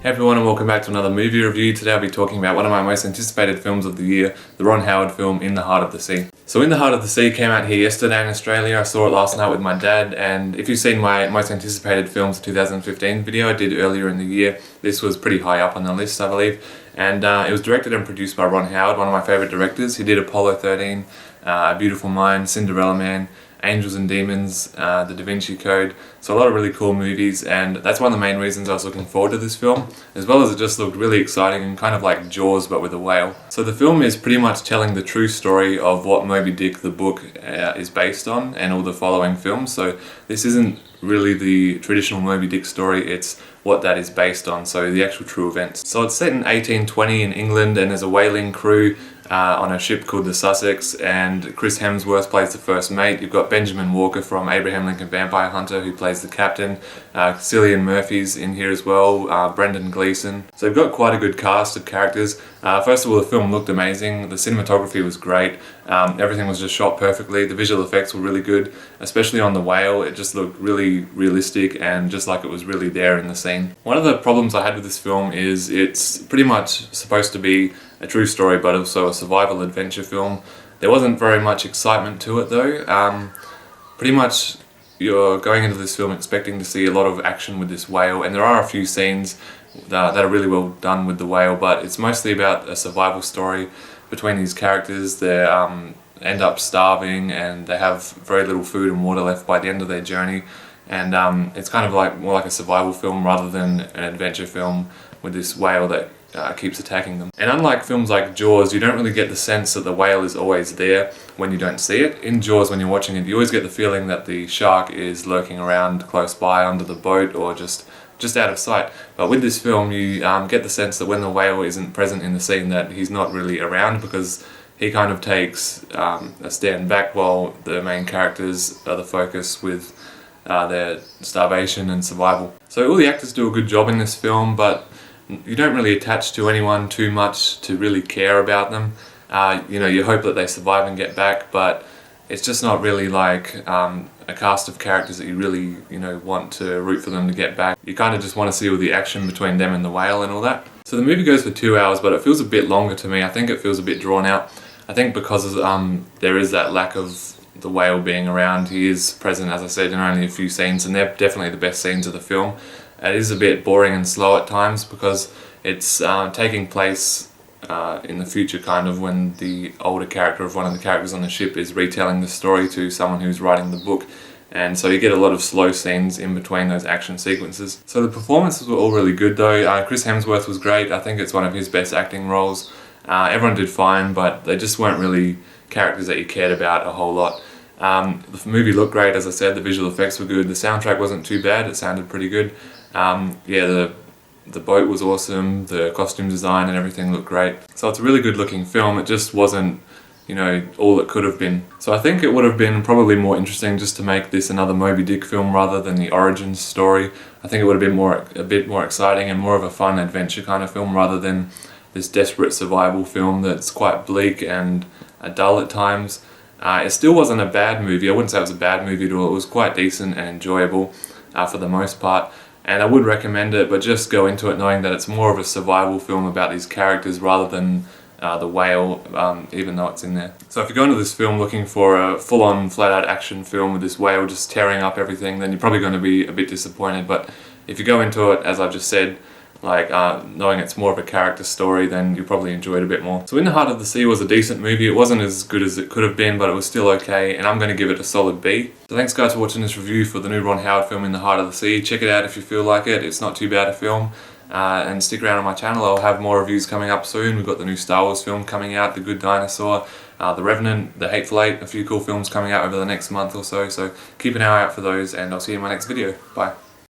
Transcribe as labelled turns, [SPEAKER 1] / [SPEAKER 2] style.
[SPEAKER 1] Hey everyone, and welcome back to another movie review. Today I'll be talking about one of my most anticipated films of the year, the Ron Howard film, In the Heart of the Sea. So In the Heart of the Sea came out here yesterday in Australia. I saw it last night with my dad, and if you've seen my most anticipated films of 2015 video I did earlier in the year, this was pretty high up on the list, I believe. And it was directed and produced by Ron Howard, one of my favourite directors. He did Apollo 13, A Beautiful Mind, Cinderella Man, Angels and Demons, The Da Vinci Code, so a lot of really cool movies, and that's one of the main reasons I was looking forward to this film, as well as it just looked really exciting and kind of like Jaws but with a whale. So the film is pretty much telling the true story of what Moby Dick the book is based on and all the following films, so this isn't really the traditional Moby Dick story, it's what that is based on, so the actual true events. So it's set in 1820 in England, and there's a whaling crew on a ship called the Sussex, and Chris Hemsworth plays the first mate. You've got Benjamin Walker from Abraham Lincoln Vampire Hunter who plays the captain. Cillian Murphy's in here as well, Brendan Gleeson. So you've got quite a good cast of characters. First of all, the film looked amazing. The cinematography was great. Everything was just shot perfectly. The visual effects were really good, especially on the whale. It just looked really realistic and just like it was really there in the scene. One of the problems I had with this film is it's pretty much supposed to be a true story but also a survival adventure film. There wasn't very much excitement to it though. Pretty much you're going into this film expecting to see a lot of action with this whale, and there are a few scenes that are really well done with the whale, but it's mostly about a survival story between these characters. They end up starving and they have very little food and water left by the end of their journey, and it's kind of like more like a survival film rather than an adventure film with this whale that keeps attacking them. And unlike films like Jaws, you don't really get the sense that the whale is always there when you don't see it. In Jaws, when you're watching it, you always get the feeling that the shark is lurking around close by under the boat or just out of sight. But with this film, you get the sense that when the whale isn't present in the scene, that he's not really around, because he kind of takes a stand back while the main characters are the focus with their starvation and survival. So all the actors do a good job in this film, but you don't really attach to anyone too much to really care about them. You hope that they survive and get back, but it's just not really like a cast of characters that you really want to root for them to get back. You kind of just want to see all the action between them and the whale and all that. So the movie goes for 2 hours, but it feels a bit longer to me. I think it feels a bit drawn out. I think because there is that lack of the whale being around. He is present, as I said, in only a few scenes, and they're definitely the best scenes of the film. It is a bit boring and slow at times because it's taking place in the future, kind of, when the older character of one of the characters on the ship is retelling the story to someone who's writing the book, and so you get a lot of slow scenes in between those action sequences. So the performances were all really good though. Chris Hemsworth was great. I think it's one of his best acting roles. Everyone did fine, but they just weren't really characters that you cared about a whole lot. The movie looked great, as I said. The visual effects were good. The soundtrack wasn't too bad. It sounded pretty good. The boat was awesome, the costume design and everything looked great. So it's a really good looking film. It just wasn't, all it could have been. So I think it would have been probably more interesting just to make this another Moby Dick film rather than the origins story. I think it would have been a bit more exciting and more of a fun adventure kind of film rather than this desperate survival film that's quite bleak and dull at times. It still wasn't a bad movie. I wouldn't say it was a bad movie at all. It was quite decent and enjoyable for the most part. And I would recommend it, but just go into it knowing that it's more of a survival film about these characters rather than the whale, even though it's in there. So if you go into this film looking for a full-on, flat-out action film with this whale just tearing up everything, then you're probably going to be a bit disappointed. But if you go into it, as I've just said, knowing it's more of a character story, then you'll probably enjoy it a bit more. So In the Heart of the Sea was a decent movie. It wasn't as good as it could have been, but it was still okay, and I'm going to give it a solid B. So thanks guys for watching this review for the new Ron Howard film In the Heart of the Sea. Check it out if you feel like it. It's not too bad a film. And stick around on my channel. I'll have more reviews coming up soon. We've got the new Star Wars film coming out, The Good Dinosaur, The Revenant, The Hateful Eight, a few cool films coming out over the next month or so. So keep an eye out for those, and I'll see you in my next video. Bye.